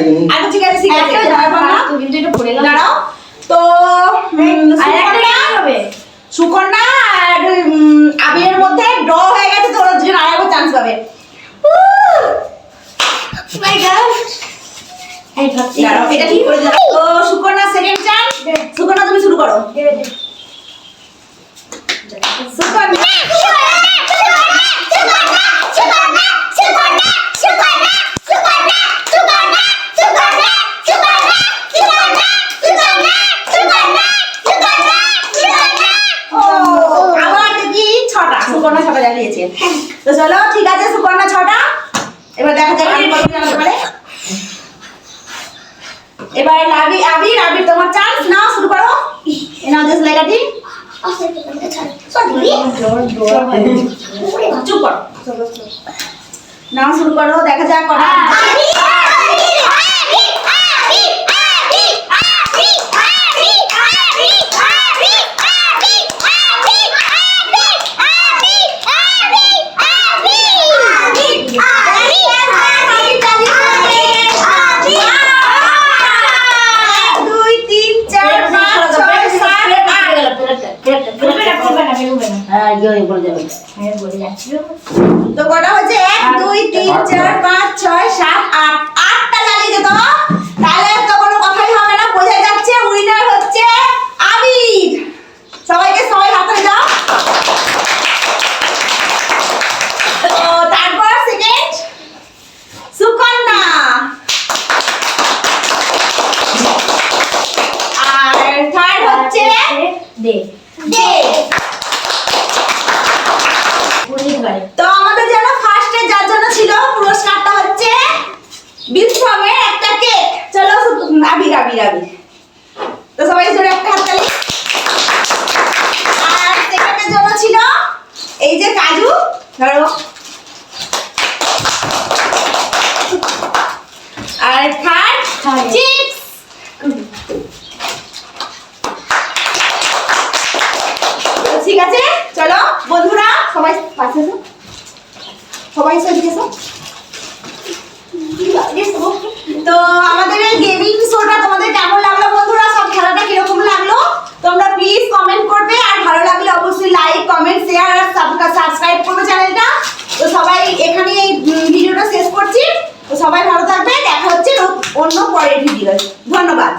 খাইনি। আচ্ছা ঠিক আছে ঠিক আছে একটা ব্যাপার না। তো কিন্তু এটা পড়ে গেল দাঁড়াও তো আর একটা কি হবে সুকন্যা আর আবিরের মধ্যে ড্র হয়ে গেছে, তো ওরা দুজন আরেকবার চান্স পাবে। মাই গড এই ভাবছি দাঁড়াও এটা ঠিক করে দাও। তো সুকন্যা সেকেন্ড চান্স, সুকন্যা তুমি শুরু করো। সুকন্যা ও আবার দেখি 6টা, সুকন্যা 6টা জ্বালিয়েছে। তো চলো ঠিক আছে সুকন্যা 6টা, এবার দেখা যাক আমি কত জানাতে পারে। এবার আবির আবির তোমার চান্স, নাও শুরু করো। নাও দিস লাইকাটি চুপ করো, নাও শুরু করো, দেখা যাক কটা। দুই তিন চার পাঁচ ছয় সাত আট। তো কটা হচ্ছে 1 2 3 4 5 6 7 8, 8টা জ্বালিয়ে দিত। তাহলে তো কোনো কথাই হবে না, বোঝা যাচ্ছে উইনার হচ্ছে আবির। সবাইকে সবাই হাতে দাও। তো তারপর সেকেন্ড সুকন্যা, আর থার্ড হচ্ছে দেখ দেব। তো আমাদের জন্য ফার্স্টে যার জন্য ছিল পুরস্কারটা হচ্ছে বিশ্বমের একটা কেক। চলো আবির আবির আবির, তো সবাই জোরে একটা হাততালি। আর সেকেন্ডের জন্য ছিল এই যে কাজু, ধরো। আর থার্ড চিপস। ঠিক আছে চলো বন্ধুরা সবাই পাশে এসো, সবাই এদিকে এসো। তো আমাদের এই গেমিং শোটা তোমাদের কেমন লাগলো বন্ধুরা, সব খেলাটা কিরকম লাগলো তোমরা প্লিজ কমেন্ট করবে, আর ভালো লাগলে অবশ্যই লাইক কমেন্ট শেয়ার আর সাবস্ক্রাইব করবে চ্যানেলটা। তো সবাই এখানে এই ভিডিওটা শেষ করছি। তো সবাই ভালো থাকবে, দেখা হচ্ছে অন্য পরের ভিডিও। ধন্যবাদ।